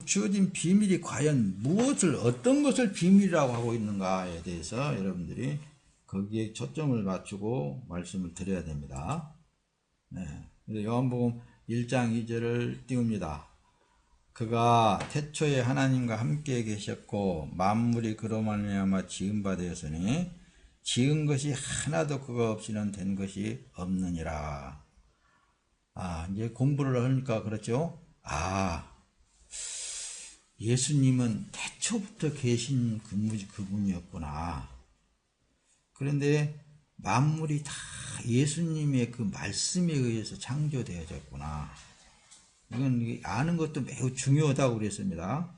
감추어진 비밀이 과연 무엇을, 어떤 것을 비밀이라고 하고 있는가에 대해서 여러분들이 거기에 초점을 맞추고 말씀을 드려야 됩니다. 네. 요한복음 1장 2절을 띄웁니다. 그가 태초에 하나님과 함께 계셨고 만물이 그로 말미암아 지은 바 되었으니 지은 것이 하나도 그가 없이는 된 것이 없느니라. 이제 공부를 하니까 그렇죠. 예수님은 태초부터 계신 그분이었구나. 그런데 만물이 다 예수님의 그 말씀에 의해서 창조되어졌구나. 이건 아는 것도 매우 중요하다고 그랬습니다.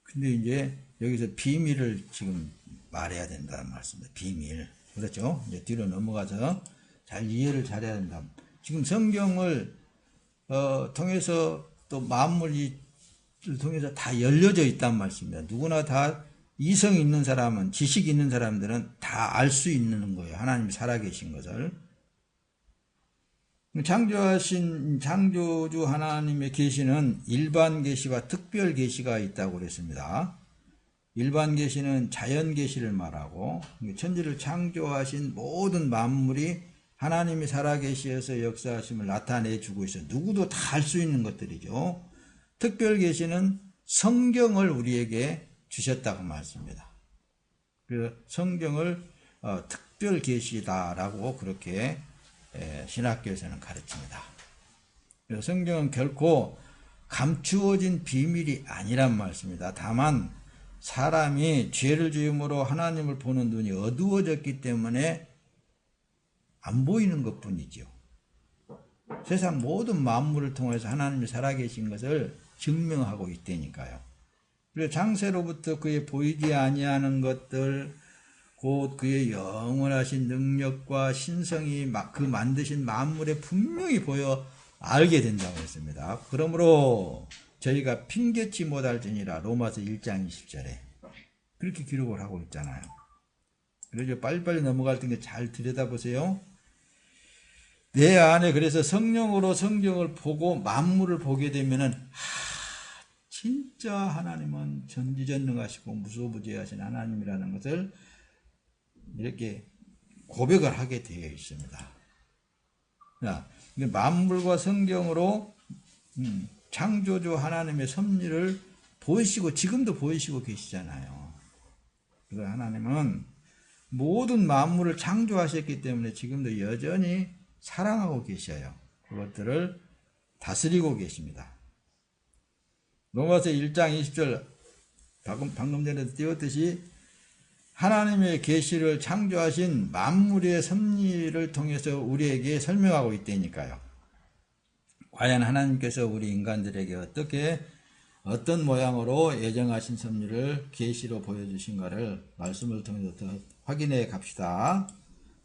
근데 이제 여기서 비밀을 지금 말해야 된다는 말씀입니다. 비밀. 그렇죠? 이제 뒤로 넘어가서 잘 이해를 잘해야 된다. 지금 성경을 통해서 또 만물을 통해서 다 열려져 있단 말씀입니다. 누구나 다 이성 있는 사람은, 지식 있는 사람들은 다 알 수 있는 거예요. 하나님이 살아계신 것을. 창조하신 창조주 하나님의 계시는 일반 계시와 특별 계시가 있다고 그랬습니다. 일반 계시는 자연 계시를 말하고, 천지를 창조하신 모든 만물이 하나님이 살아계시어서 역사하심을 나타내주고 있어요. 누구도 다 알 수 있는 것들이죠. 특별 계시는 성경을 우리에게 주셨다고 말씀입니다. 그 성경을 특별 계시다라고 그렇게 신학교에서는 가르칩니다. 성경은 결코 감추어진 비밀이 아니란 말씀입니다. 다만 사람이 죄를 지음으로 하나님을 보는 눈이 어두워졌기 때문에 안 보이는 것뿐이죠. 세상 모든 만물을 통해서 하나님이 살아계신 것을 증명하고 있다니까요. 그리고 장세로부터 그의 보이지 아니하는 것들, 곧 그의 영원하신 능력과 신성이 그 만드신 만물에 분명히 보여 알게 된다고 했습니다. 그러므로 저희가 핑계치 못할지니라. 로마서 1장 20절에 그렇게 기록을 하고 있잖아요. 그래서 빨리빨리 넘어갈 텐데 잘 들여다보세요. 내 안에 그래서 성령으로 성경을 보고 만물을 보게 되면은 진짜 하나님은 전지전능하시고 무소부재하신 하나님이라는 것을 이렇게 고백을 하게 되어 있습니다. 만물과 성경으로 창조주 하나님의 섭리를 보이시고 지금도 보이시고 계시잖아요. 그래서 하나님은 모든 만물을 창조하셨기 때문에 지금도 여전히 사랑하고 계셔요. 그것들을 다스리고 계십니다. 로마서 1장 20절 방금 전에도 띄웠듯이 하나님의 계시를 창조하신 만물의 섭리를 통해서 우리에게 설명하고 있다니까요. 과연 하나님께서 우리 인간들에게 어떤 모양으로 예정하신 섭리를 계시로 보여주신가를 말씀을 통해서 더 확인해 갑시다.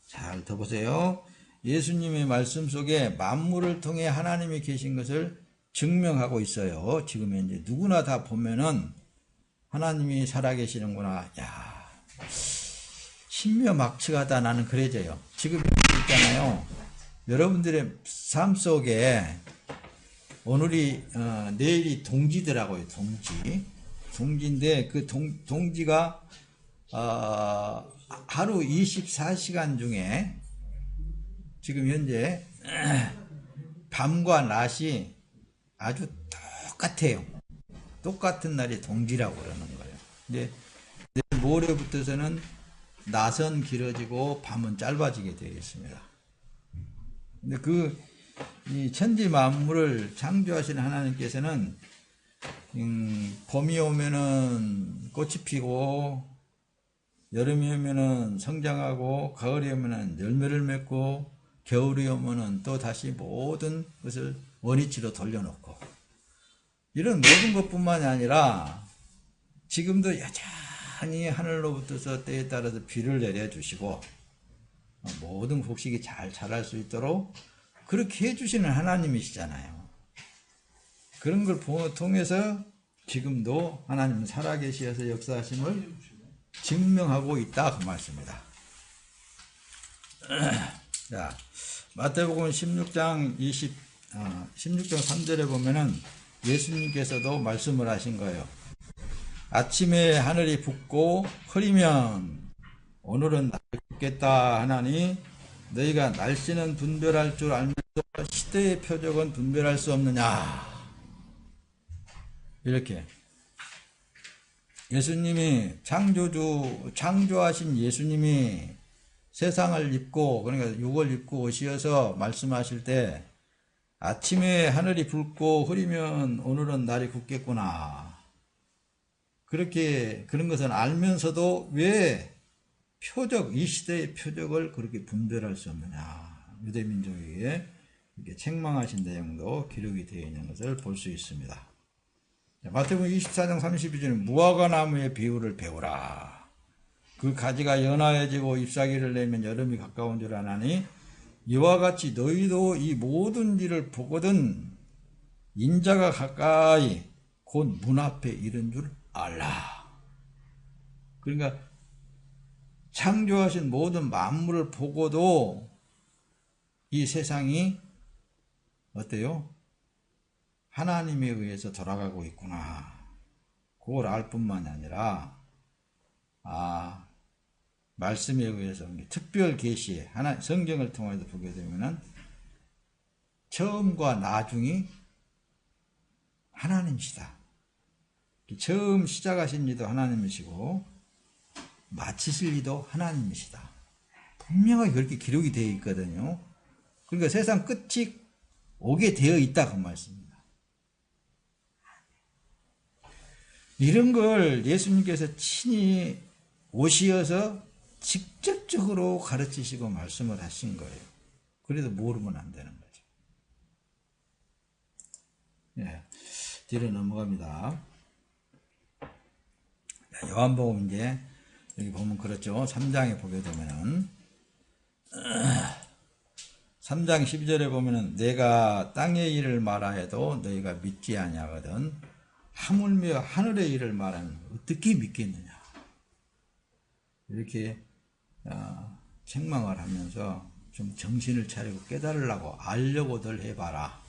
잘 더 보세요. 예수님의 말씀 속에 만물을 통해 하나님이 계신 것을 증명하고 있어요. 지금 이제 누구나 다 보면은 하나님이 살아계시는구나. 신묘막측하다 나는 그래져요. 지금 있잖아요. 여러분들의 삶 속에 오늘이 내일이 동지더라고요. 동지인데 그 동지가 하루 24시간 중에 지금 현재 밤과 낮이 아주 똑같아요. 똑같은 날이 동지라고 그러는 거예요. 근데 내일 모레부터서는 낮은 길어지고 밤은 짧아지게 되어 있습니다. 근데 이 천지 만물을 창조하신 하나님께서는 봄이 오면은 꽃이 피고 여름이 오면은 성장하고 가을이 오면은 열매를 맺고 겨울이 오면은 또 다시 모든 것을 원위치로 돌려놓고 이런 모든 것뿐만이 아니라 지금도 여전히 하늘로부터서 때에 따라서 비를 내려주시고 모든 곡식이 잘 자랄 수 있도록 그렇게 해주시는 하나님이시잖아요. 그런 걸 통해서 지금도 하나님은 살아계시어서 역사하심을 증명하고 있다 그 말씀입니다. 자, 마태복음 16장 3절에 보면은 예수님께서도 말씀을 하신 거예요. 아침에 하늘이 붓고 흐리면 오늘은 날이 붓겠다 하나니 너희가 날씨는 분별할 줄 알면서 시대의 표적은 분별할 수 없느냐. 이렇게 예수님이 창조하신 예수님이 세상을 입고, 그러니까 육을 입고 오시어서 말씀하실 때 아침에 하늘이 붉고 흐리면 오늘은 날이 굳겠구나. 그렇게 그런 것은 알면서도 왜 이 시대의 표적을 그렇게 분별할 수 없느냐. 유대민족에게 이렇게 책망하신 내용도 기록이 되어 있는 것을 볼 수 있습니다. 마태복음 24장 32절에 무화과 나무의 비유를 배우라. 그 가지가 연하여지고 잎사귀를 내면 여름이 가까운 줄 아나니 이와 같이 너희도 이 모든 일을 보거든 인자가 가까이 곧 문 앞에 이른 줄 알라. 그러니까 창조하신 모든 만물을 보고도 이 세상이 어때요? 하나님에 의해서 돌아가고 있구나. 그걸 알 뿐만이 아니라 말씀에 의해서 특별 계시에 성경을 통해서 보게 되면은 처음과 나중이 하나님이시다. 처음 시작하신 이도 하나님이시고 마치실 이도 하나님이시다. 분명하게 그렇게 기록이 되어 있거든요. 그러니까 세상 끝이 오게 되어 있다 그 말씀입니다. 이런 걸 예수님께서 친히 오시어서 직접적으로 가르치시고 말씀을 하신 거예요. 그래도 모르면 안 되는 거죠. 예, 뒤로 넘어갑니다. 요한복음 이제 여기 보면 그렇죠. 3장에 보게 되면은 3장 12절에 보면은 내가 땅의 일을 말하여도 너희가 믿지 아니하거든 하물며 하늘의 일을 말하면 어떻게 믿겠느냐. 이렇게 책망을 하면서 좀 정신을 차리고 깨달으려고 알려고들 해봐라.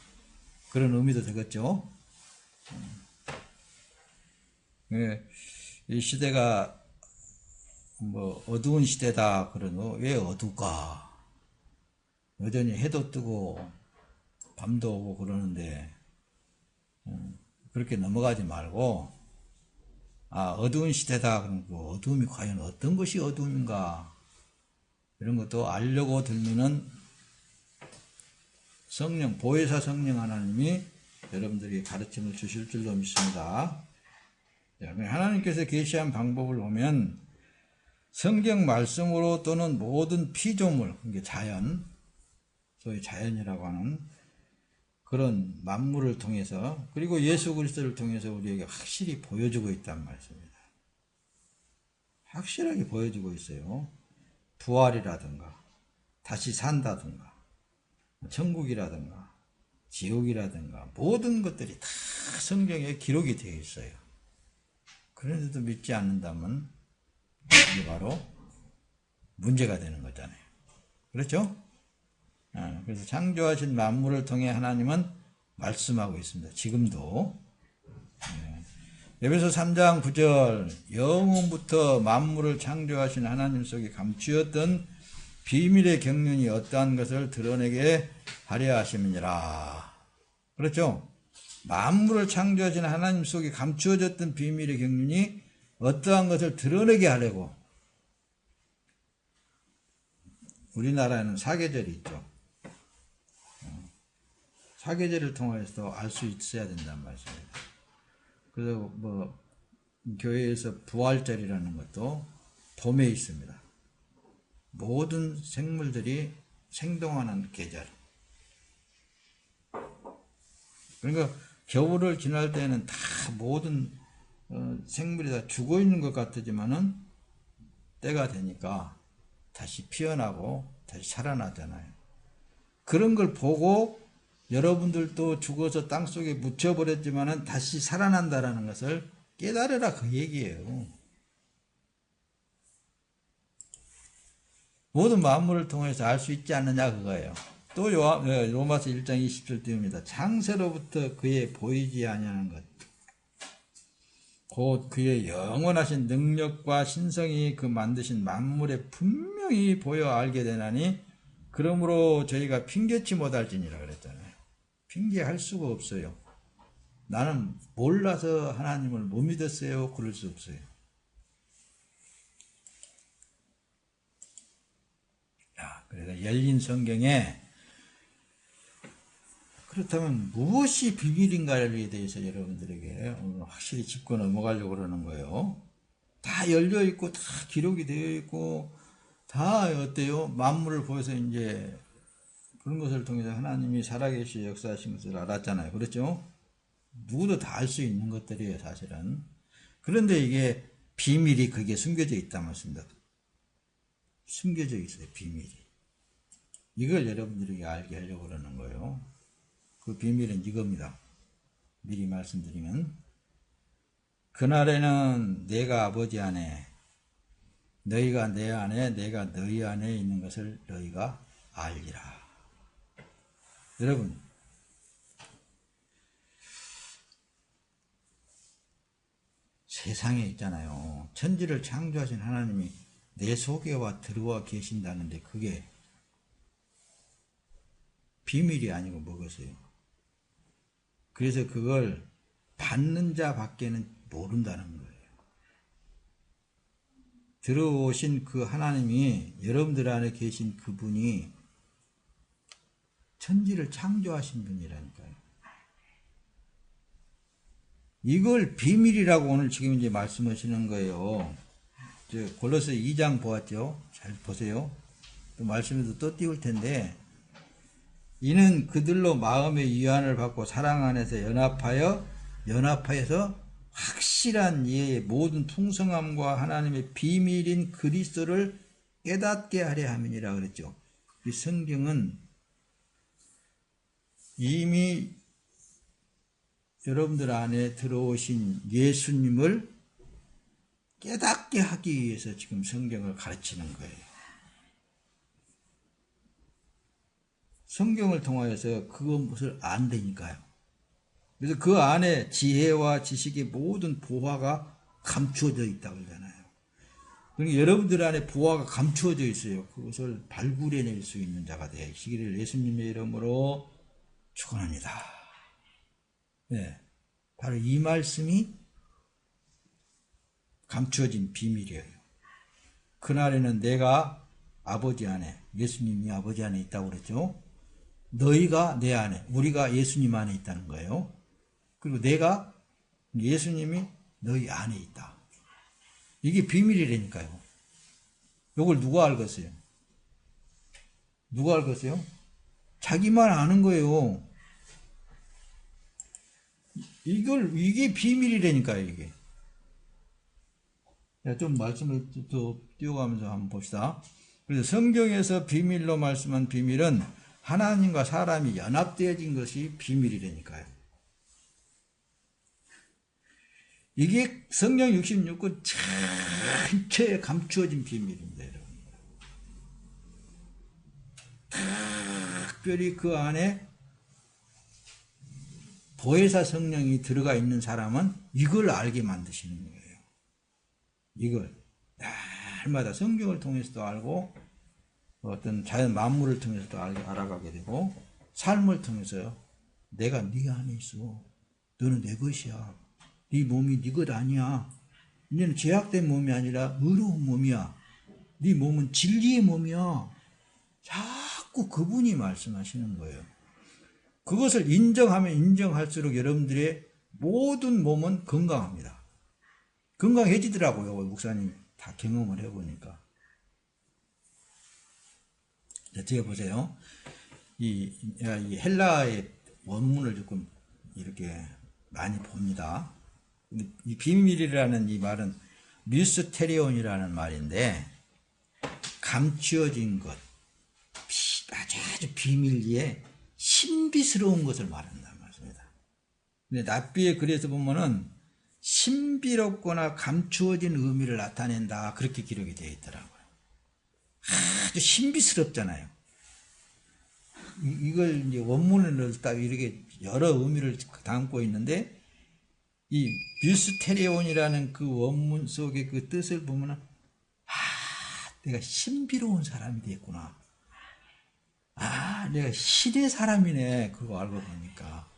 그런 의미도 되겠죠. 이 시대가 뭐 어두운 시대다 그러노. 왜 어두울까? 여전히 해도 뜨고 밤도 오고 그러는데 그렇게 넘어가지 말고 어두운 시대다 그러면 그 어두움이 과연 어떤 것이 어두움인가 이런 것도 알려고 들면은 성령 보혜사 성령 하나님이 여러분들에게 가르침을 주실 줄로 믿습니다. 하나님께서 계시한 방법을 보면 성경 말씀으로 또는 모든 피조물, 그게 자연, 소위 자연이라고 하는 그런 만물을 통해서 그리고 예수 그리스도를 통해서 우리에게 확실히 보여주고 있단 말씀입니다. 확실하게 보여주고 있어요. 부활이라든가 다시 산다든가 천국이라든가 지옥이라든가 모든 것들이 다 성경에 기록이 되어 있어요. 그런데도 믿지 않는다면 이게 바로 문제가 되는 거잖아요. 그렇죠? 그래서 창조하신 만물을 통해 하나님은 말씀하고 있습니다. 지금도. 에베소 3장 9절 영원부터 만물을 창조하신 하나님 속에 감추었던 비밀의 경륜이 어떠한 것을 드러내게 하려 하심이니라. 그렇죠? 만물을 창조하신 하나님 속에 감추어졌던 비밀의 경륜이 어떠한 것을 드러내게 하려고. 우리나라에는 사계절이 있죠. 사계절을 통해서 알 수 있어야 된단 말씀입니다. 그래서 교회에서 부활절이라는 것도 봄에 있습니다. 모든 생물들이 생동하는 계절. 그러니까 겨울을 지날 때는 다 모든 생물이 다 죽어 있는 것 같지만은 때가 되니까 다시 피어나고 다시 살아나잖아요. 그런 걸 보고 여러분들도 죽어서 땅속에 묻혀버렸지만은 다시 살아난다라는 것을 깨달으라 그 얘기예요. 모든 만물을 통해서 알 수 있지 않느냐 그거예요. 또 로마서 1장 20절 띄웁니다. 창세로부터 그의 보이지 아니하는 것 곧 그의 영원하신 능력과 신성이 그 만드신 만물에 분명히 보여 알게 되나니 그러므로 저희가 핑계치 못할지니라 그랬잖아요. 핑계할 수가 없어요. 나는 몰라서 하나님을 못 믿었어요. 그럴 수 없어요. 그래서 열린 성경에 그렇다면 무엇이 비밀인가에 대해서 여러분들에게 오늘 확실히 짚고 넘어가려고 그러는 거예요. 다 열려있고, 다 기록이 되어 있고, 다 어때요? 만물을 보여서 이제 그런 것을 통해서 하나님이 살아계시 역사하신 것을 알았잖아요. 그렇죠? 누구도 다 알 수 있는 것들이에요, 사실은. 그런데 이게 비밀이 그게 숨겨져 있단 말씀입니다. 숨겨져 있어요, 비밀이. 이걸 여러분들에게 알게 하려고 그러는 거예요. 그 비밀은 이겁니다. 미리 말씀드리면 그날에는 내가 아버지 안에 너희가 내 안에 내가 너희 안에 있는 것을 너희가 알리라. 여러분 세상에 있잖아요. 천지를 창조하신 하나님이 내 속에 들어와 계신다는데 그게 비밀이 아니고 뭐겠어요? 그래서 그걸 받는 자 밖에는 모른다는 거예요. 들어오신 그 하나님이 여러분들 안에 계신 그분이 천지를 창조하신 분이라니까요. 이걸 비밀이라고 오늘 지금 이제 말씀하시는 거예요. 골로새 2장 보았죠? 잘 보세요. 또 말씀에도 또 띄울 텐데 이는 그들로 마음의 위안을 받고 사랑 안에서 연합하여서 확실한 이의 모든 풍성함과 하나님의 비밀인 그리스도를 깨닫게 하려 함이니라 그랬죠. 이 성경은 이미 여러분들 안에 들어오신 예수님을 깨닫게 하기 위해서 지금 성경을 가르치는 거예요. 성경을 통하여서 그것을 안다니까요. 그래서 그 안에 지혜와 지식의 모든 보화가 감추어져 있다고 그러잖아요. 그러니까 여러분들 안에 보화가 감추어져 있어요. 그것을 발굴해낼 수 있는 자가 되시기를 예수님의 이름으로 축원합니다. 네, 바로 이 말씀이 감추어진 비밀이에요. 그날에는 내가 아버지 안에, 예수님이 아버지 안에 있다고 그랬죠. 너희가 내 안에, 우리가 예수님 안에 있다는 거예요. 그리고 내가, 예수님이 너희 안에 있다. 이게 비밀이라니까요. 이걸 누가 알겠어요? 누가 알겠어요? 자기만 아는 거예요. 이게 비밀이라니까요, 이게. 좀 말씀을 또 띄워가면서 한번 봅시다. 그래서 성경에서 비밀로 말씀한 비밀은 하나님과 사람이 연합되어진 것이 비밀이라니까요. 이게 성경 66권 전체에 감추어진 비밀입니다, 여러분. 특별히 그 안에 보혜사 성령이 들어가 있는 사람은 이걸 알게 만드시는 거예요. 이걸 날마다 성경을 통해서도 알고 어떤 자연 만물을 통해서도 알아가게 되고 삶을 통해서요. 내가 네 안에 있어. 너는 내 것이야. 네 몸이 네 것 아니야. 이제는 죄악된 몸이 아니라 의로운 몸이야. 네 몸은 진리의 몸이야. 자꾸 그분이 말씀하시는 거예요. 그것을 인정하면 인정할수록 여러분들의 모든 몸은 건강합니다. 건강해지더라고요. 목사님 다 경험을 해보니까. 제가 보세요. 이 헬라의 원문을 조금 이렇게 많이 봅니다. 이 비밀이라는 이 말은 미스테리온이라는 말인데 감추어진 것, 아주 비밀리에 신비스러운 것을 말한다는 말씀입니다. 근데 납비의 글에서 보면은 신비롭거나 감추어진 의미를 나타낸다 그렇게 기록이 되어 있더라고요. 아주 신비스럽잖아요. 이걸 이제 원문을 딱 이렇게 여러 의미를 담고 있는데, 이 뮤스테리온이라는 그 원문 속의 그 뜻을 보면은, 내가 신비로운 사람이 됐구나. 내가 신의 사람이네. 그거 알고 보니까.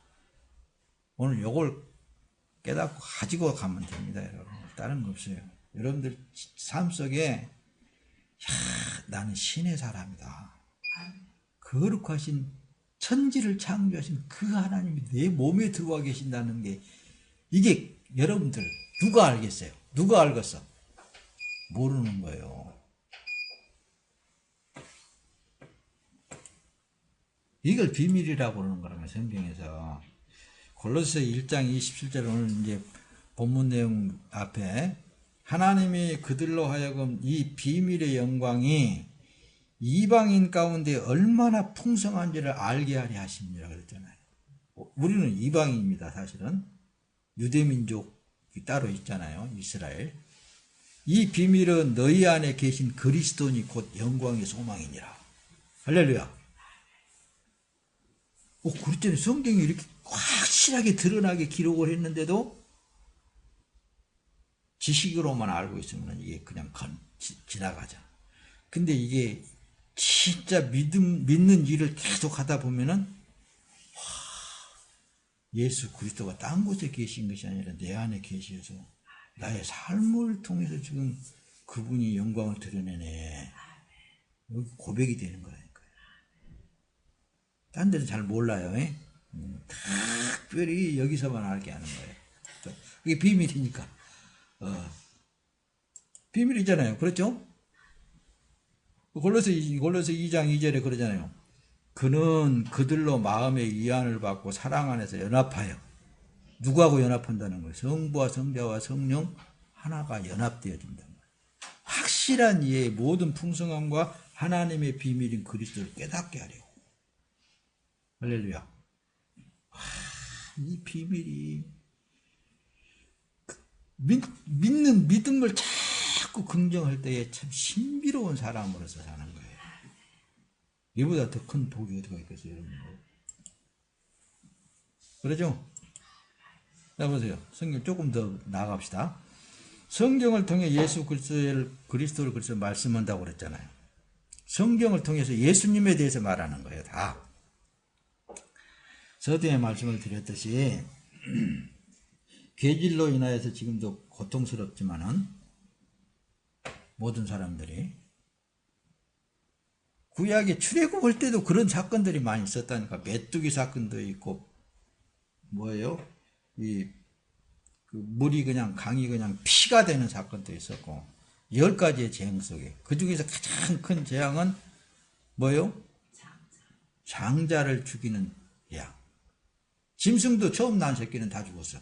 오늘 요걸 깨닫고 가지고 가면 됩니다, 여러분. 다른 거 없어요. 여러분들 삶 속에, 나는 신의 사람이다. 거룩하신 천지를 창조하신 그 하나님이 내 몸에 들어와 계신다는 게, 이게 여러분들 누가 알겠어요? 누가 알겠어? 모르는 거예요. 이걸 비밀이라고 그러는 거라면 성경에서. 골로새 1장 27절 오늘 이제 본문 내용 앞에 하나님이 그들로 하여금 이 비밀의 영광이 이방인 가운데 얼마나 풍성한지를 알게 하려 하십니다 그랬잖아요. 우리는 이방인입니다. 사실은 유대민족이 따로 있잖아요. 이스라엘. 이 비밀은 너희 안에 계신 그리스도니 곧 영광의 소망이니라. 할렐루야. 그랬더니 성경이 이렇게 확실하게 드러나게 기록을 했는데도 지식으로만 알고 있으면 이게 그냥 지나가죠. 근데 이게 진짜 믿는 일을 계속 하다 보면은, 예수 그리스도가 딴 곳에 계신 것이 아니라 내 안에 계셔서 나의 삶을 통해서 지금 그분이 영광을 드러내네. 여기 고백이 되는 거예요. 딴 데는 잘 몰라요. 특별히 여기서만 알게 하는 거예요. 이게 비밀이니까. 비밀이잖아요. 그렇죠? 골로새 2장 2절에 그러잖아요. 그는 그들로 마음의 위안을 받고 사랑 안에서 연합하여. 누구하고 연합한다는 거예요? 성부와 성자와 성령 하나가 연합되어진다는 거예요. 확실한 이의 모든 풍성함과 하나님의 비밀인 그리스도를 깨닫게 하려고. 할렐루야. 이 비밀이 믿는 믿음을 자꾸 긍정할 때에 참 신비로운 사람으로서 사는 거예요. 이보다 더 큰 복이 어디가 있겠어요, 여러분? 그러죠? 자, 보세요. 성경 조금 더 나아갑시다. 성경을 통해 예수 그리스도를 그래서 말씀한다고 그랬잖아요. 성경을 통해서 예수님에 대해서 말하는 거예요, 다. 서두에 말씀을 드렸듯이 괴질로 인하여서 지금도 고통스럽지만은 모든 사람들이 구약에 출애굽할 때도 그런 사건들이 많이 있었다니까. 메뚜기 사건도 있고 뭐예요? 그 물이 그냥 강이 그냥 피가 되는 사건도 있었고 10가지의 재앙 속에 그 중에서 가장 큰 재앙은 뭐예요? 장자를 죽이는 재앙. 짐승도 처음 난 새끼는 다 죽었어.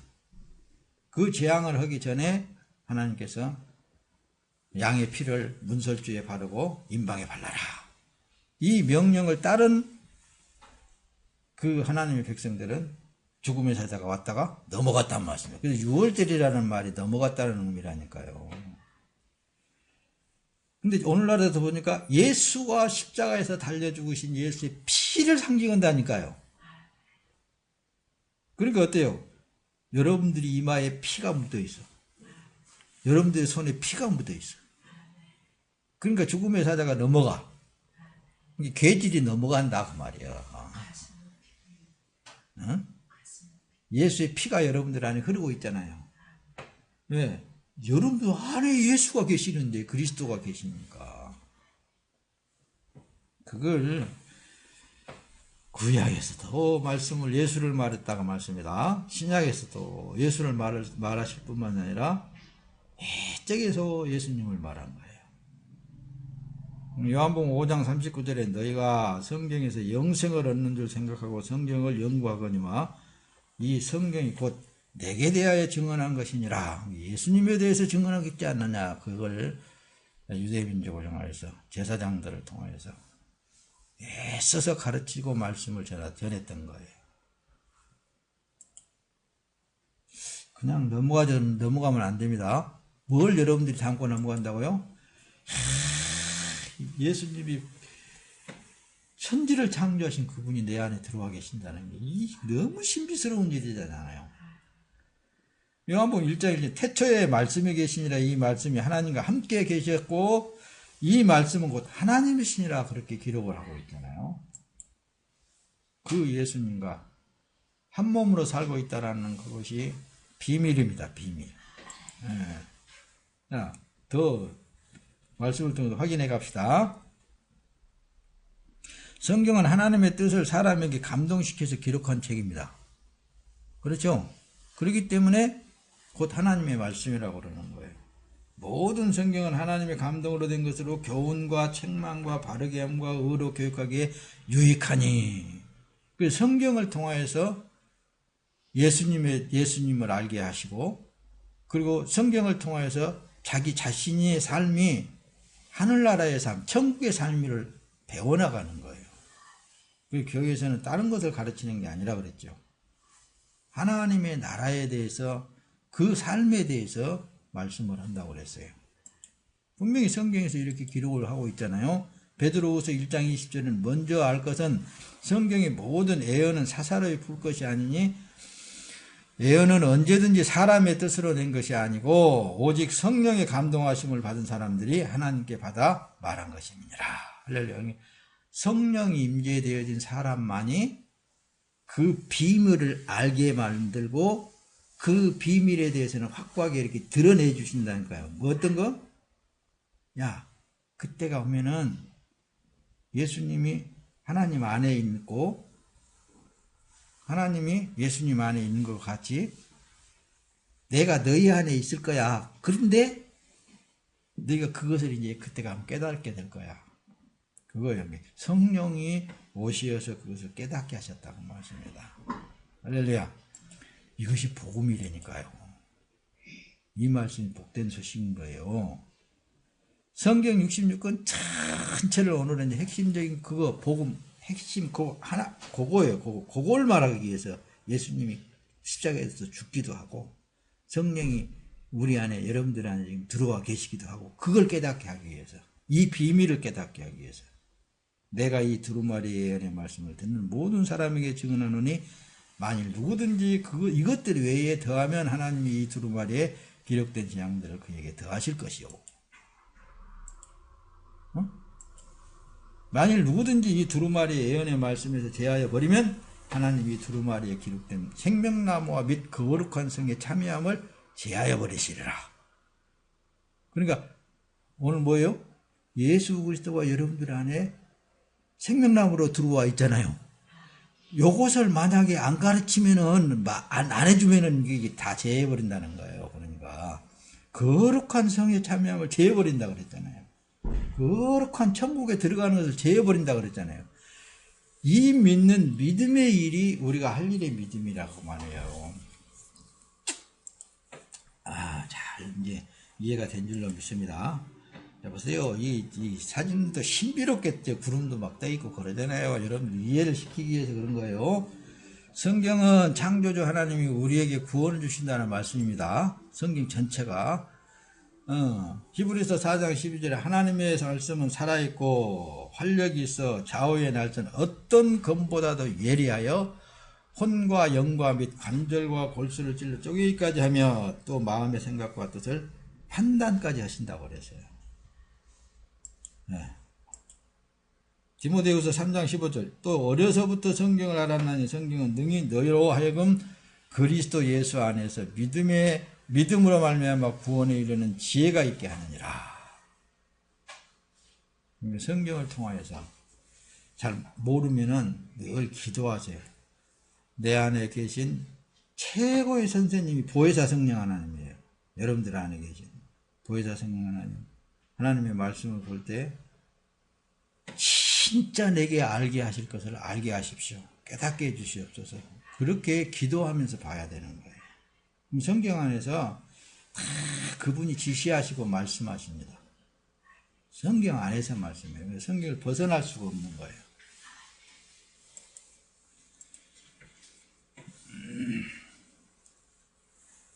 그 재앙을 하기 전에 하나님께서 양의 피를 문설주에 바르고 임방에 발라라. 이 명령을 따른 그 하나님의 백성들은 죽음의 사자가 왔다가 넘어갔단 말씀이에요. 그래서 6월절이라는 말이 넘어갔다는 의미라니까요. 근데 오늘날에도 보니까 예수가 십자가에서 달려 죽으신 예수의 피를 상징한다니까요. 그러니까 어때요? 여러분들이 이마에 피가 묻어 있어. 여러분들의 손에 피가 묻어 있어. 그러니까 죽음의 사자가 넘어가. 괴질이 넘어간다 그 말이야. 응? 예수의 피가 여러분들 안에 흐르고 있잖아요. 왜? 여러분들 안에 예수가 계시는데 그리스도가 계시니까. 그걸 구약에서도 말씀을 예수를 말했다가 말씀이다. 신약에서도 예수를 말하실 뿐만 아니라 저기서 예수님을 말한 거예요. 요한복음 5장 39절에 너희가 성경에서 영생을 얻는 줄 생각하고 성경을 연구하거니와 이 성경이 곧 내게 대하여 증언한 것이니라. 예수님에 대해서 증언하겠지 않느냐. 그걸 유대민족을 통하여서 제사장들을 통하여서 애써서 가르치고 말씀을 전했던 거예요. 그냥 넘어가면 안 됩니다. 뭘 여러분들이 담고 넘어간다고요? 예수님이 천지를 창조하신 그분이 내 안에 들어와 계신다는 게 너무 신비스러운 일이잖아요. 요한복음 1장 1절 태초에 말씀이 계시니라. 이 말씀이 하나님과 함께 계셨고 이 말씀은 곧 하나님이시니라 그렇게 기록을 하고 있잖아요. 그 예수님과 한 몸으로 살고 있다라는 그것이 비밀입니다. 비밀. 자, 더 말씀을 통해서 확인해 갑시다. 성경은 하나님의 뜻을 사람에게 감동시켜서 기록한 책입니다. 그렇죠? 그렇기 때문에 곧 하나님의 말씀이라고 그러는 거예요. 모든 성경은 하나님의 감동으로 된 것으로 교훈과 책망과 바르게 함과 의로 교육하기에 유익하니. 그 성경을 통하여서 예수님을 알게 하시고, 그리고 성경을 통하여서 자기 자신의 삶이 하늘나라의 삶, 천국의 삶을 배워나가는 거예요. 그 교회에서는 다른 것을 가르치는 게 아니라 그랬죠. 하나님의 나라에 대해서, 그 삶에 대해서 말씀을 한다고 그랬어요. 분명히 성경에서 이렇게 기록을 하고 있잖아요. 베드로후서 1장 20절은 먼저 알 것은 성경의 모든 애언은 사사로이 풀 것이 아니니 예언은 언제든지 사람의 뜻으로 낸 것이 아니고 오직 성령의 감동하심을 받은 사람들이 하나님께 받아 말한 것임이니라. 할렐루야. 성령이 임재되어진 사람만이 그 비밀을 알게 만들고 그 비밀에 대해서는 확고하게 이렇게 드러내 주신다니까요. 뭐 어떤 거? 야, 그때가 오면은 예수님이 하나님 안에 있고 하나님이 예수님 안에 있는 것 같이 내가 너희 안에 있을 거야. 그런데 너희가 그것을 이제 그때 가면 깨닫게 될 거야. 그거예요. 성령이 오시어서 그것을 깨닫게 하셨다고 말씀입니다. 할렐루야. 이것이 복음이라니까요. 이 말씀이 복된 소식인 거예요. 성경 66권 전체를 오늘은 이제 핵심적인 그거 복음 핵심 그거 하나 그거예요. 그걸 말하기 위해서 예수님이 십자가에서 죽기도 하고 성령이 우리 안에 여러분들 안에 지금 들어와 계시기도 하고 그걸 깨닫게 하기 위해서 이 비밀을 깨닫게 하기 위해서 내가 이 두루마리의 예언의 말씀을 듣는 모든 사람에게 증언하노니 만일 누구든지 이것들 외에 더하면 하나님이 이 두루마리에 기록된 재앙들을 그에게 더하실 것이요. 만일 누구든지 이 두루마리의 예언의 말씀에서 제하여 버리면 하나님이 두루마리에 기록된 생명나무와 및 거룩한 성에 참여함을 제하여 버리시리라. 그러니까 오늘 뭐예요? 예수 그리스도가 여러분들 안에 생명나무로 들어와 있잖아요. 요것을 만약에 안 가르치면은 안 해주면은 이게 다 제해버린다는 거예요. 그러니까 거룩한 성에 참여함을 제해버린다 그랬잖아요. 거룩한 천국에 들어가는 것을 제해버린다 그랬잖아요. 이 믿는 믿음의 일이 우리가 할 일의 믿음이라고 말해요. 잘 이제 이해가 된 줄로 믿습니다. 자, 보세요. 이 사진도 신비롭게 구름도 막 떠있고 그러잖아요. 여러분 이해를 시키기 위해서 그런 거예요. 성경은 창조주 하나님이 우리에게 구원을 주신다는 말씀입니다. 성경 전체가. 히브리서 4장 12절에 하나님의 말씀은 살아있고 활력이 있어 좌우의 날선 어떤 검보다도 예리하여 혼과 영과 및 관절과 골수를 찔러 쪼개기까지 하며 또 마음의 생각과 뜻을 판단까지 하신다고 그랬어요. 디모데후서 3장 15절 또 어려서부터 성경을 알았나니 성경은 능히 너희로 하여금 그리스도 예수 안에서 믿음으로 말미암아 구원에 이르는 지혜가 있게 하느니라. 성경을 통하여서 잘 모르면은 늘 기도하세요. 내 안에 계신 최고의 선생님이 보혜사 성령 하나님이에요. 여러분들 안에 계신 보혜사 성령 하나님. 하나님의 말씀을 볼 때 진짜 내게 알게 하실 것을 알게 하십시오. 깨닫게 해 주시옵소서. 그렇게 기도하면서 봐야 되는 거예요. 성경 안에서 다 그분이 지시하시고 말씀하십니다. 성경 안에서 말씀해요. 성경을 벗어날 수가 없는 거예요.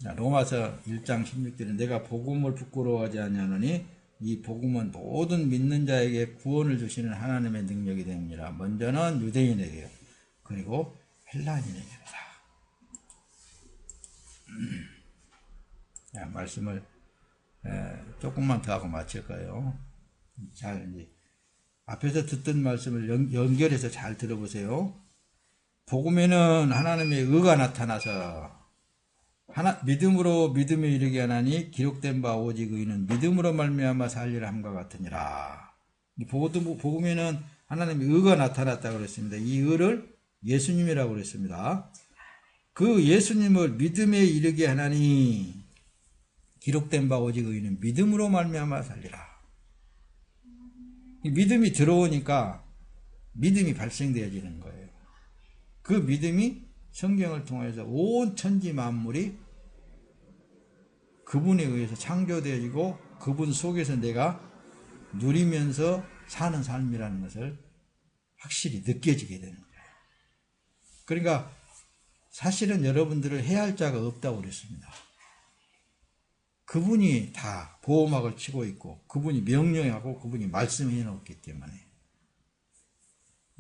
자, 로마서 1장 16절에 내가 복음을 부끄러워하지 아니하노니 이 복음은 모든 믿는 자에게 구원을 주시는 하나님의 능력이 됩니다. 먼저는 유대인에게요. 그리고 헬라인에게입니다. 말씀을 조금만 더 하고 마칠까요? 잘 이제 앞에서 듣던 말씀을 연결해서 잘 들어보세요. 복음에는 하나님의 의가 나타나서 믿음으로 믿음에 이르게 하나니 기록된 바 오직 의는 믿음으로 말미암아 살리라 함과 같으니라. 복음에는 하나님의 의가 나타났다고 그랬습니다. 이 의를 예수님이라고 그랬습니다. 그 예수님을 믿음에 이르게 하나니 기록된 바 오직 의는 믿음으로 말미암아 살리라. 믿음이 들어오니까 믿음이 발생되어지는 거예요. 그 믿음이 성경을 통해서 온 천지 만물이 그분에 의해서 창조되어지고 그분 속에서 내가 누리면서 사는 삶이라는 것을 확실히 느껴지게 되는 거예요. 그러니까 사실은 여러분들을 해야 할 자가 없다고 그랬습니다. 그분이 다 보호막을 치고 있고 그분이 명령하고 그분이 말씀해 놓았기 때문에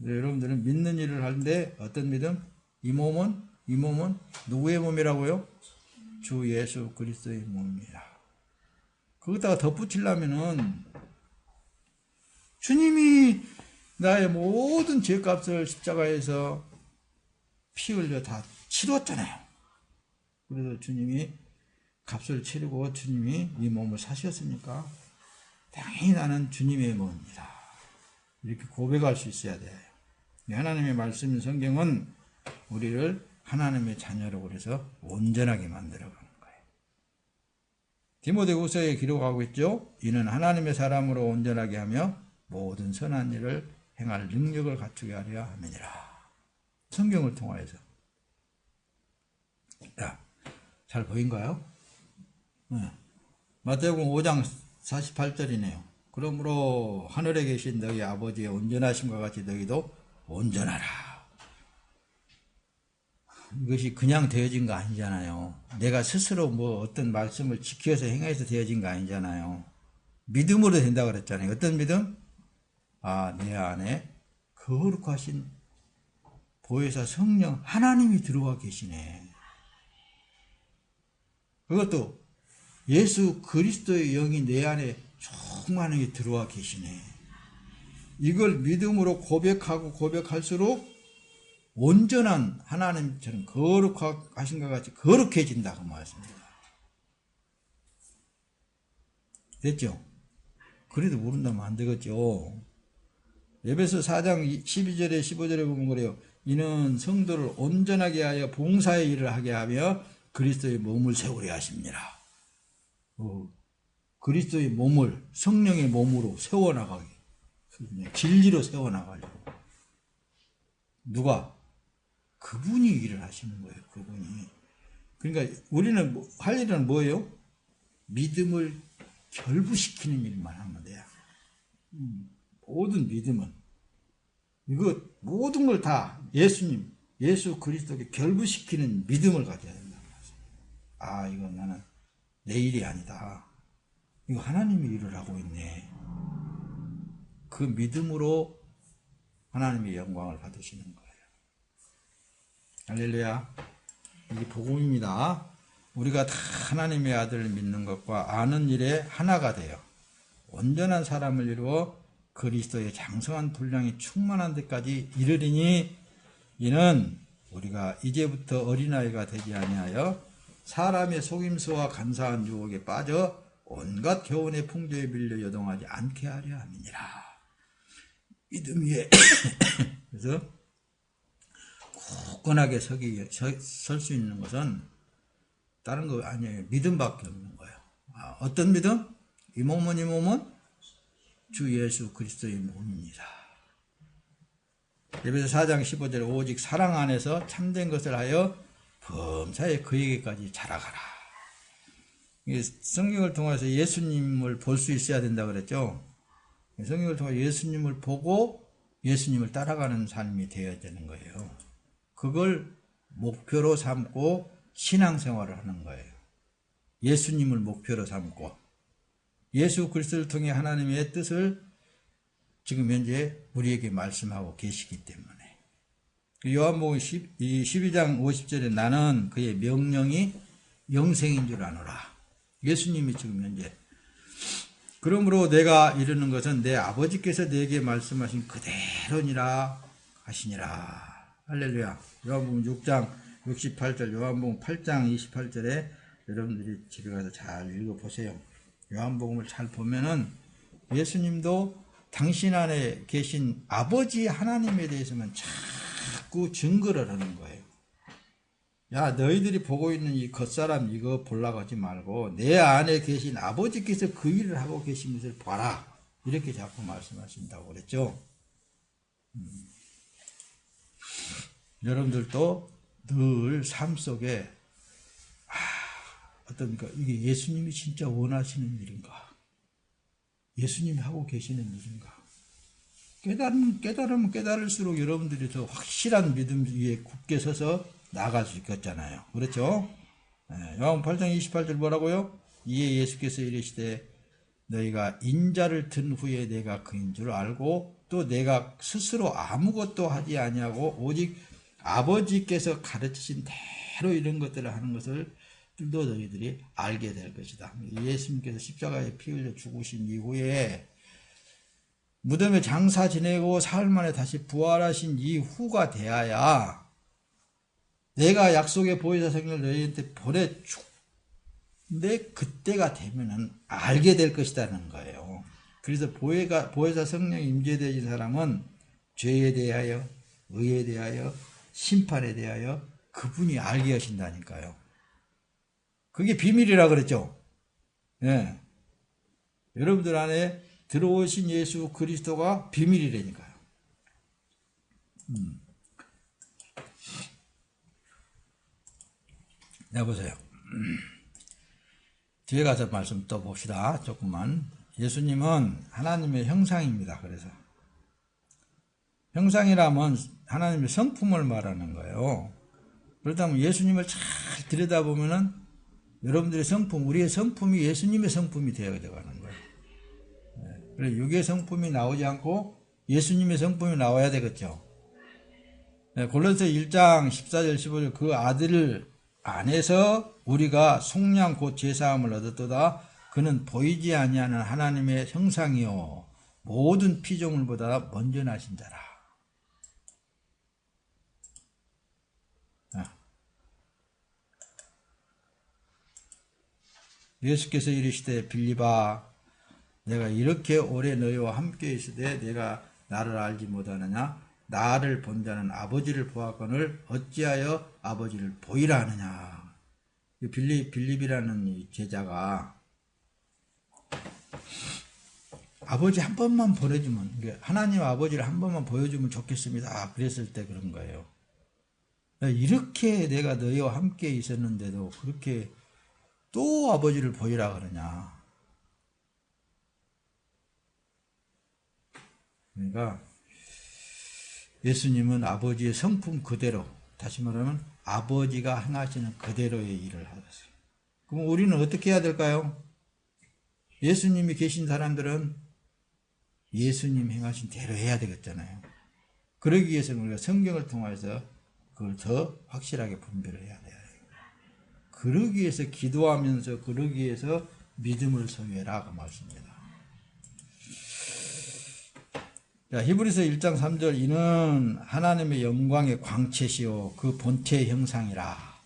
여러분들은 믿는 일을 하는데 어떤 믿음? 이 몸은 누구의 몸이라고요? 주 예수 그리스도의 몸이라. 거기다가 덧붙이려면은 주님이 나의 모든 죄값을 십자가에서 피 흘려 다 치렀잖아요. 그래서 주님이 값을 치르고 주님이 이 몸을 사셨으니까 당연히 나는 주님의 몸입니다. 이렇게 고백할 수 있어야 돼요. 하나님의 말씀인 성경은 우리를 하나님의 자녀로 그래서 온전하게 만들어가는 거예요. 디모데후서에 기록하고 있죠. 이는 하나님의 사람으로 온전하게 하며 모든 선한 일을 행할 능력을 갖추게 하려 함이니라. 성경을 통하여서. 잘 보인가요? 네. 마태복음 5장 48절이네요. 그러므로 하늘에 계신 너희 아버지의 온전하심과 같이 너희도 온전하라. 이것이 그냥 되어진 거 아니잖아요. 내가 스스로 어떤 말씀을 지켜서 행해서 되어진 거 아니잖아요. 믿음으로 된다고 그랬잖아요. 어떤 믿음? 내 안에 거룩하신 보혜사 성령 하나님이 들어와 계시네. 그것도 예수 그리스도의 영이 내 안에 충만하게 들어와 계시네. 이걸 믿음으로 고백하고 고백할수록 온전한 하나님처럼 거룩하신 것 같이 거룩해진다고 말씀입니다. 됐죠? 그래도 모른다면 안 되겠죠. 에베소 4장 12절에 15절에 보면 그래요. 이는 성도를 온전하게 하여 봉사의 일을 하게 하며 그리스도의 몸을 세우려 하십니다. 그리스도의 몸을 성령의 몸으로 세워나가게, 진리로 세워나가려고. 누가? 그분이 일을 하시는 거예요. 그분이. 그러니까 우리는 할 일은 뭐예요? 믿음을 결부시키는 일만 하면 돼요. 모든 믿음은 이거 모든 걸 다 예수님, 예수 그리스도께 결부시키는 믿음을 가져야 된다는 말씀. 이건 나는 내 일이 아니다. 이거 하나님이 일을 하고 있네. 그 믿음으로 하나님의 영광을 받으시는 거예요. 할렐루야. 이게 복음입니다. 우리가 다 하나님의 아들을 믿는 것과 아는 일에 하나가 되어 온전한 사람을 이루어 그리스도의 장성한 분량이 충만한 데까지 이르리니 이는 우리가 이제부터 어린아이가 되지 아니하여 사람의 속임수와 간사한 유혹에 빠져 온갖 교훈의 풍조에 밀려 요동하지 않게 하려 함이니라. 믿음 위에 그래서 굳건하게 설 수 있는 것은 다른 거 아니에요. 믿음밖에 없는 거예요. 어떤 믿음? 이 몸은 주 예수 그리스도의 몸입니다. 에베소 4장 15절에 오직 사랑 안에서 참된 것을 하여 범사에 그에게까지 자라가라. 성경을 통해서 예수님을 볼 수 있어야 된다고 그랬죠. 성경을 통해 예수님을 보고 예수님을 따라가는 삶이 되어야 되는 거예요. 그걸 목표로 삼고 신앙생활을 하는 거예요. 예수님을 목표로 삼고 예수 그리스도를 통해 하나님의 뜻을 지금 현재 우리에게 말씀하고 계시기 때문에. 요한복음 12장 50절에 나는 그의 명령이 영생인 줄 아노라. 예수님이 지금 현재. 그러므로 내가 이르는 것은 내 아버지께서 내게 말씀하신 그대로니라 하시니라. 할렐루야. 요한복음 6장 68절, 요한복음 8장 28절에 여러분들이 집에 가서 잘 읽어보세요. 요한복음을 잘 보면은 예수님도 당신 안에 계신 아버지 하나님에 대해서만 자꾸 증거를 하는 거예요. 야, 너희들이 보고 있는 이 겉사람 이거 보려고 하지 말고 내 안에 계신 아버지께서 그 일을 하고 계신 것을 봐라. 이렇게 자꾸 말씀하신다고 그랬죠. 여러분들도 늘 삶 속에 어떤가 이게 예수님이 진짜 원하시는 일인가? 예수님이 하고 계시는 일인가? 깨달으면 깨달을수록 여러분들이 더 확실한 믿음 위에 굳게 서서 나아갈 수 있겠잖아요. 그렇죠? 요한복음 8장 28절 뭐라고요? 이에 예수께서 이르시되 너희가 인자를 든 후에 내가 그인 줄 알고 또 내가 스스로 아무것도 하지 아니하고 오직 아버지께서 가르치신 대로 이런 것들을 하는 것을 또 너희들이 알게 될 것이다. 예수님께서 십자가에 피 흘려 죽으신 이후에 무덤에 장사 지내고 사흘 만에 다시 부활하신 이후가 되어야 내가 약속의 보혜사 성령을 너희한테 보내주는데 그때가 되면은 알게 될 것이라는 거예요. 그래서 보혜사 성령이 임재되어진 사람은 죄에 대하여, 의에 대하여, 심판에 대하여 그분이 알게 하신다니까요. 그게 비밀이라 그랬죠. 예. 여러분들 안에 들어오신 예수 그리스도가 비밀이라니까요. 네, 보세요. 뒤에 가서 말씀 또 봅시다. 조금만. 예수님은 하나님의 형상입니다. 그래서 형상이라면 하나님의 성품을 말하는 거예요. 그렇다면 예수님을 잘 들여다보면은 여러분들의 성품, 우리의 성품이 예수님의 성품이 되어가는 거예요. 그래서 육의 성품이 나오지 않고 예수님의 성품이 나와야 되겠죠. 골로새 1장 14절 15절 그 아들 안에서 우리가 속량 곧 제사함을 얻었도다. 그는 보이지 아니하는 하나님의 형상이요 모든 피조물보다 먼저 나신 자라. 예수께서 이르시되 빌립아 내가 이렇게 오래 너희와 함께 있으되 내가 나를 알지 못하느냐? 나를 본 자는 아버지를 보았거늘 어찌하여 아버지를 보이라 하느냐? 빌립이라는 이 제자가 아버지 한 번만 보내주면, 하나님 아버지를 한 번만 보여주면 좋겠습니다. 그랬을 때 그런 거예요. 이렇게 내가 너희와 함께 있었는데도 그렇게 또 아버지를 보이라 그러냐? 그러니까 예수님은 아버지의 성품 그대로, 다시 말하면 아버지가 행하시는 그대로의 일을 하셨어요. 그럼 우리는 어떻게 해야 될까요? 예수님이 계신 사람들은 예수님 행하신 대로 해야 되겠잖아요. 그러기 위해서는 우리가 성경을 통해서 그걸 더 확실하게 분별을 해야 돼요. 그러기 위해서 기도하면서, 그러기 위해서 믿음을 소유해라 그 말씀입니다. 자, 히브리서 1장 3절 이는 하나님의 영광의 광채시요 그 본체의 형상이라.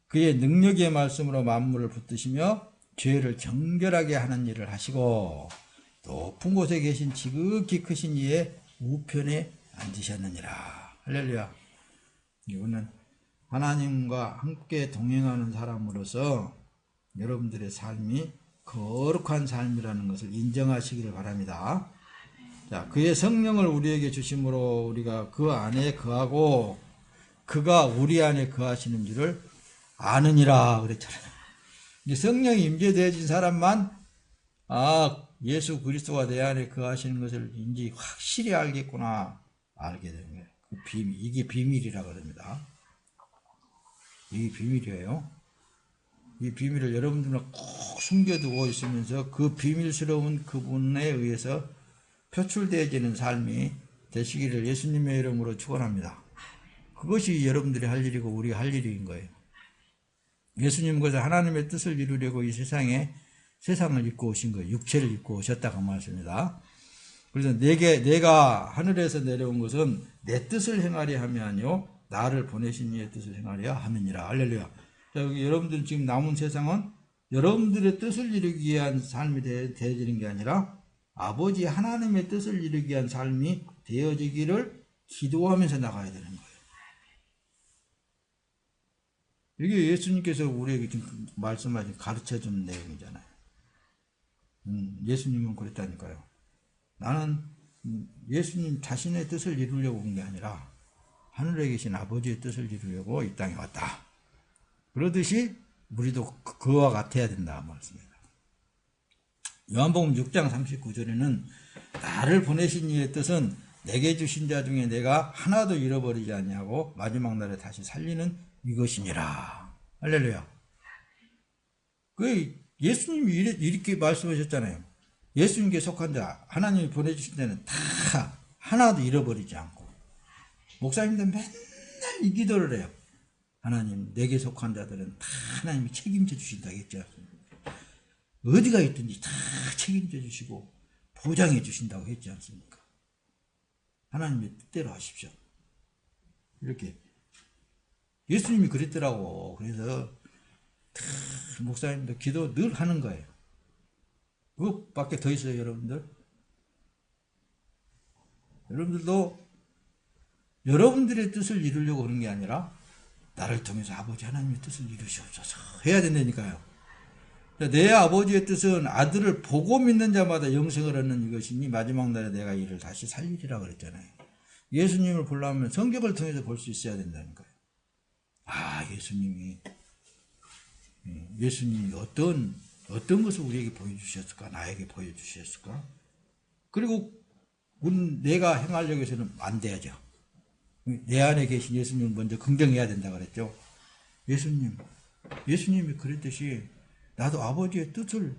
그의 능력의 말씀으로 만물을 붙드시며 죄를 정결하게 하는 일을 하시고 높은 곳에 계신 지극히 크신 이의 우편에 앉으셨느니라. 할렐루야. 이거는 하나님과 함께 동행하는 사람으로서 여러분들의 삶이 거룩한 삶이라는 것을 인정하시기를 바랍니다. 자, 그의 성령을 우리에게 주심으로 우리가 그 안에 거하고 그가 우리 안에 거하시는 줄을 아느니라 그랬잖아요. 성령이 임재되어진 사람만 예수 그리스도가 내 안에 거하시는 것을 이제 확실히 알겠구나 알게 되는 거예요. 그 비밀, 이게 비밀이라 그럽니다. 이게 비밀이에요. 이 비밀을 여러분들은 꼭 숨겨두고 있으면서 그 비밀스러운 그분에 의해서 표출되어지는 삶이 되시기를 예수님의 이름으로 축원합니다. 그것이 여러분들이 할 일이고 우리가 할 일인 거예요. 예수님께서 하나님의 뜻을 이루려고 이 세상에 세상을 입고 오신 거예요. 육체를 입고 오셨다고 말씀입니다. 그래서 내가 하늘에서 내려온 것은 내 뜻을 행하려 함이 아니요 나를 보내신 이의 뜻을 행하려 함이니라. 할렐루야. 자, 여기 여러분들 지금 남은 세상은 여러분들의 뜻을 이루기 위한 삶이 되어지는 게 아니라 아버지 하나님의 뜻을 이루기 위한 삶이 되어지기를 기도하면서 나가야 되는 거예요. 이게 예수님께서 우리에게 지금 말씀하신 가르쳐준 내용이잖아요. 예수님은 그랬다니까요. 나는 예수님 자신의 뜻을 이루려고 온 게 아니라 하늘에 계신 아버지의 뜻을 이루려고 이 땅에 왔다. 그러듯이 우리도 그와 같아야 된다 말씀입니다. 요한복음 6장 39절에는 나를 보내신 이의 뜻은 내게 주신 자 중에 내가 하나도 잃어버리지 아니하고 마지막 날에 다시 살리는 이것이니라. 할렐루야. 그 예수님이 이렇게 말씀하셨잖아요. 예수님께 속한 자 하나님이 보내주신 자는 다 하나도 잃어버리지 않고. 목사님들 맨날 이 기도를 해요. 하나님 내게 속한 자들은 다 하나님이 책임져 주신다고 했죠. 어디가 있든지 다 책임져 주시고 보장해 주신다고 했지 않습니까? 하나님의 뜻대로 하십시오. 이렇게 예수님이 그랬더라고. 그래서 목사님도 기도 늘 하는 거예요. 그것밖에 더 있어요, 여러분들. 여러분들도 여러분들의 뜻을 이루려고 하는 게 아니라 나를 통해서 아버지 하나님의 뜻을 이루시옵소서 해야 된다니까요. 내 아버지의 뜻은 아들을 보고 믿는 자마다 영생을 얻는 이것이니 마지막 날에 내가 이를 다시 살리리라 그랬잖아요. 예수님을 보려면 성경을 통해서 볼 수 있어야 된다니까요. 아, 예수님이 어떤 것을 우리에게 보여주셨을까? 나에게 보여주셨을까? 그리고 내가 행하려고 해서는 안 돼야죠. 내 안에 계신 예수님을 먼저 긍정해야 된다 그랬죠. 예수님이 그랬듯이 나도 아버지의 뜻을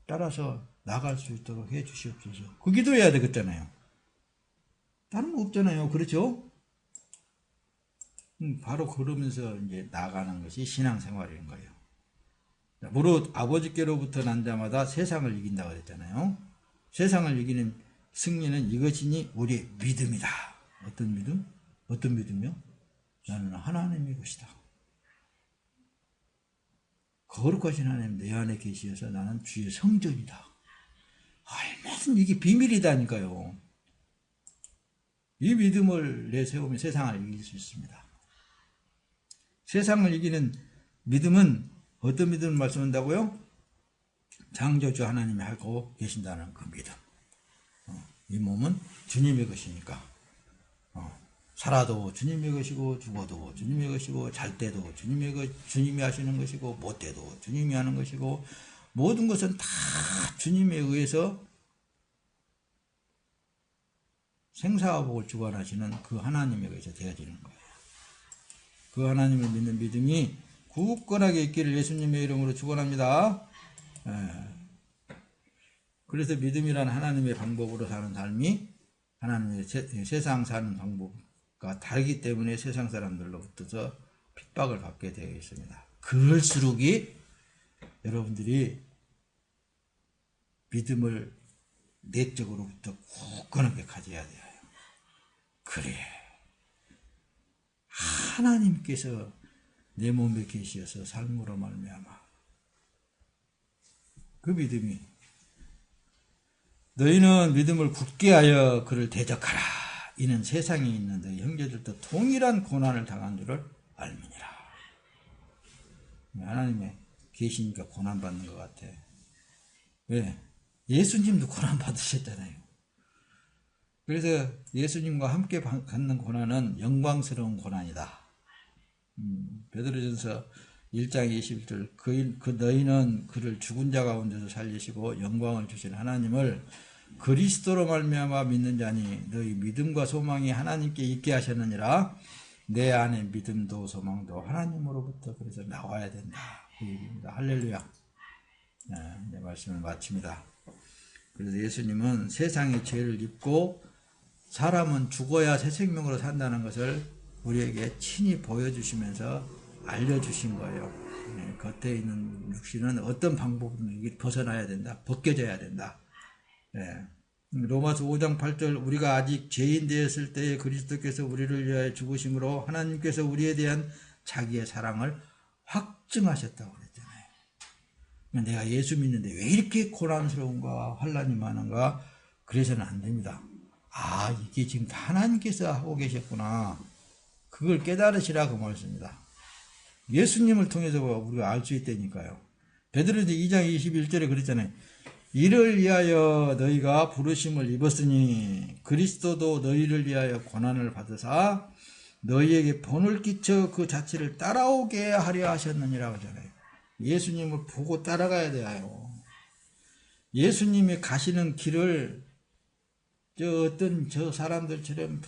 따라서 나갈 수 있도록 해 주시옵소서. 그 기도해야 되겠잖아요. 다른 거 없잖아요. 그렇죠? 바로 그러면서 이제 나가는 것이 신앙생활인 거예요. 무릇 아버지께로부터 난 자마다 세상을 이긴다고 그랬잖아요. 세상을 이기는 승리는 이것이니 우리의 믿음이다. 어떤 믿음? 어떤 믿음이요? 나는 하나님의 것이다. 거룩하신 하나님 내 안에 계시어서 나는 주의 성전이다. 얼마나 이게 비밀이다니까요. 이 믿음을 내세우면 세상을 이길 수 있습니다. 세상을 이기는 믿음은 어떤 믿음을 말씀한다고요? 창조주 하나님이 하고 계신다는 그 믿음. 이 몸은 주님의 것이니까 살아도 주님의 것이고 죽어도 주님의 것이고 잘 때도 주님이 하시는 것이고 못 때도 주님이 하는 것이고 모든 것은 다 주님에 의해서 생사와 복을 주관하시는 그 하나님에 의해서 되어지는 거예요. 그 하나님을 믿는 믿음이 굳건하게 있기를 예수님의 이름으로 축원합니다. 그래서 믿음이란 하나님의 방법으로 사는 삶이 하나님의 세상 사는 방법과 다르기 때문에 세상 사람들로부터 핍박을 받게 되어 있습니다. 그럴수록이 여러분들이 믿음을 내적으로부터 굳건하게 가져야 돼요. 그래 하나님께서 내 몸에 계시어서 삶으로 말미암아 그 믿음이 너희는 믿음을 굳게 하여 그를 대적하라. 이는 세상에 있는 너희 형제들도 동일한 고난을 당한 줄을 알미니라. 하나님의 계시니까 고난받는 것 같아. 왜? 예수님도 고난 받으셨잖아요. 그래서 예수님과 함께 갖는 고난은 영광스러운 고난이다. 베드로전서 1장 21절 그 너희는 그를 죽은 자 가운데서 살리시고 영광을 주신 하나님을 그리스도로 말미암아 믿는 자니 너희 믿음과 소망이 하나님께 있게 하셨느니라. 내 안에 믿음도 소망도 하나님으로부터 그래서 나와야 된다. 그 얘기입니다. 할렐루야. 이제 말씀을 마칩니다. 그래서 예수님은 세상의 죄를 입고 사람은 죽어야 새 생명으로 산다는 것을 우리에게 친히 보여주시면서 알려주신 거예요. 겉에 있는 육신은 어떤 방법으로 벗어나야 된다. 벗겨져야 된다. 로마서 5장 8절 우리가 아직 죄인 되었을 때에 그리스도께서 우리를 위하여 죽으심으로 하나님께서 우리에 대한 자기의 사랑을 확증하셨다고 그랬잖아요. 내가 예수 믿는데 왜 이렇게 고난스러운가 환난이 많은가 그래서는 안 됩니다. 이게 지금 하나님께서 하고 계셨구나. 그걸 깨달으시라고 말씀입니다. 예수님을 통해서 우리가 알 수 있다니까요. 베드로전서 2장 21절에 그랬잖아요. 이를 위하여 너희가 부르심을 입었으니 그리스도도 너희를 위하여 고난을 받으사 너희에게 본을 끼쳐 그 자체를 따라오게 하려 하셨느니라고 하잖아요. 예수님을 보고 따라가야 돼요. 예수님이 가시는 길을 어떤 사람들처럼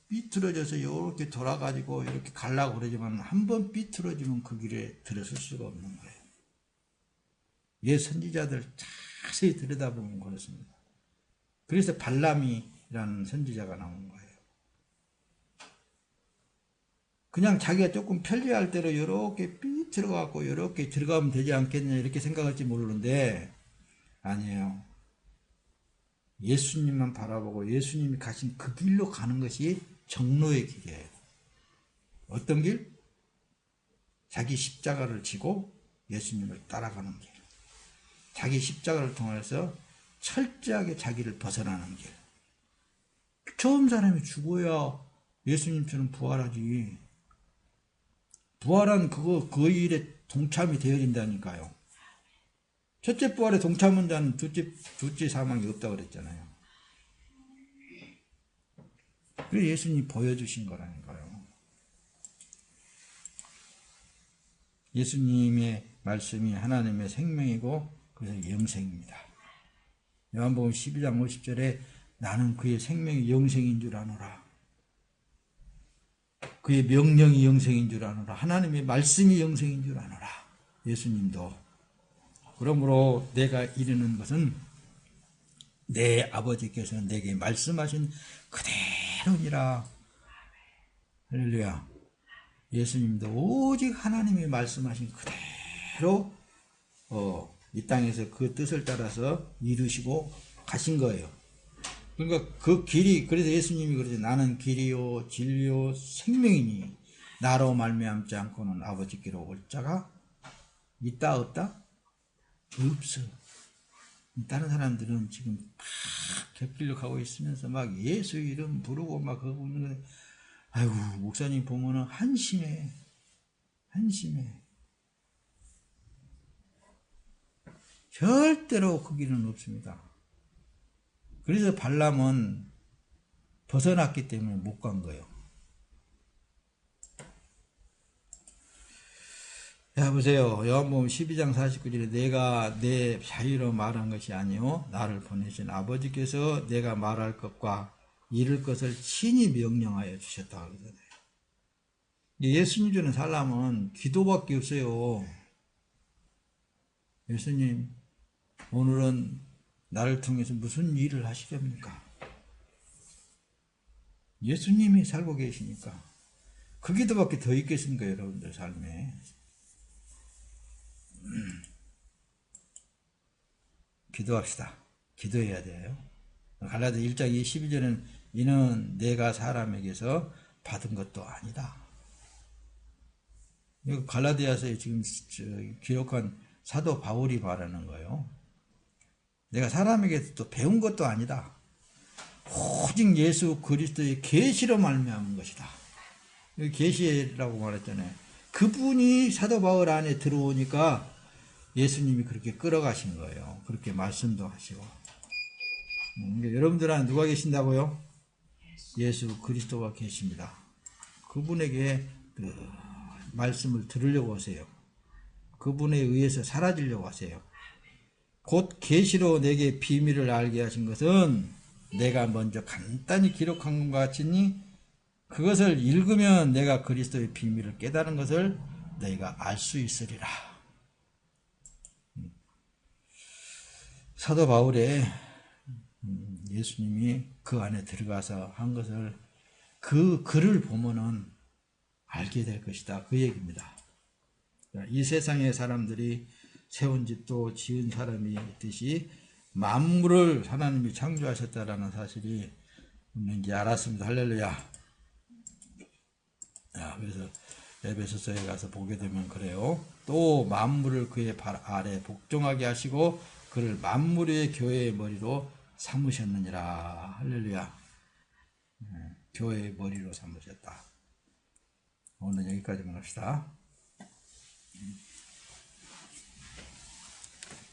삐뚤어져서 이렇게 돌아가지고 이렇게 가려고 그러지만 한번 삐뚤어지면 그 길에 들어설 수가 없는 거예요. 옛 선지자들 자세히 들여다보면 그렇습니다. 그래서 발람이라는 선지자가 나온 거예요. 그냥 자기가 조금 편리할 대로 이렇게 삐뚤어갖고 이렇게 들어가면 되지 않겠냐 이렇게 생각할지 모르는데 아니에요. 예수님만 바라보고 예수님이 가신 그 길로 가는 것이 정로의 길이에요. 어떤 길? 자기 십자가를 지고 예수님을 따라가는 길. 자기 십자가를 통해서 철저하게 자기를 벗어나는 길. 처음 사람이 죽어야 예수님처럼 부활하지. 부활한 그 일에 동참이 되어진다니까요. 첫째 부활에 동참한 자는 둘째 사망이 없다고 그랬잖아요. 그래서 예수님이 보여주신 거라니까요. 예수님의 말씀이 하나님의 생명이고 그래서 영생입니다. 요한복음 12장 50절에 나는 그의 생명이 영생인 줄 아노라. 그의 명령이 영생인 줄 아노라. 하나님의 말씀이 영생인 줄 아노라. 예수님도. 그러므로 내가 이르는 것은 내 아버지께서 내게 말씀하신 그대로니라. 할렐루야. 예수님도 오직 하나님이 말씀하신 그대로 이 땅에서 그 뜻을 따라서 이루시고 가신 거예요. 그러니까 그 길이, 그래서 예수님이 그러죠. 나는 길이요 진리요 생명이니 나로 말미암지 않고는 아버지께로 올 자가 있다 없다? 없어. 다른 사람들은 지금 막 곁길로 가고 있으면서 막 예수 이름 부르고 막 그러고 있는데 아이고 목사님 보면은 한심해. 절대로 그 길은 없습니다. 그래서 발람은 벗어났기 때문에 못 간 거예요. 자 보세요. 요한복음 12장 49절에 내가 내 자유로 말한 것이 아니요 나를 보내신 아버지께서 내가 말할 것과 이룰 것을 친히 명령하여 주셨다고 그러잖아요. 예수님 주는 살람은 기도밖에 없어요. 예수님 오늘은 나를 통해서 무슨 일을 하시렵니까? 예수님이 살고 계시니까 그 기도밖에 더 있겠습니까? 여러분들 삶에. 기도합시다. 기도해야 돼요. 갈라디아 1장 12절은 이는 내가 사람에게서 받은 것도 아니다. 이거 갈라디아서에 지금 기록한 사도 바울이 말하는 거예요. 내가 사람에게 또 배운 것도 아니다. 오직 예수 그리스도의 계시로 말미암은 것이다. 여기 계시라고 말했잖아요. 그분이 사도 바울 안에 들어오니까 예수님이 그렇게 끌어가신 거예요. 그렇게 말씀도 하시고. 그러니까 여러분들 안에 누가 계신다고요? 예수 그리스도가 계십니다. 그분에게 그 말씀을 들으려고 하세요. 그분에 의해서 사라지려고 하세요. 곧 계시로 내게 비밀을 알게 하신 것은 내가 먼저 간단히 기록한 것 같으니 그것을 읽으면 내가 그리스도의 비밀을 깨달은 것을 너희가 알 수 있으리라. 사도 바울의 예수님이 그 안에 들어가서 한 것을 그 글을 보면은 알게 될 것이다. 그 얘기입니다. 이 세상의 사람들이 세운 집도 지은 사람이 있듯이 만물을 하나님이 창조하셨다라는 사실이 있는지 알았습니다. 할렐루야. 그래서 에베소서에 가서 보게 되면 그래요. 또 만물을 그의 발 아래 복종하게 하시고 그를 만물의 교회의 머리로 삼으셨느니라. 할렐루야. 교회의 머리로 삼으셨다. 오늘 여기까지만 합시다.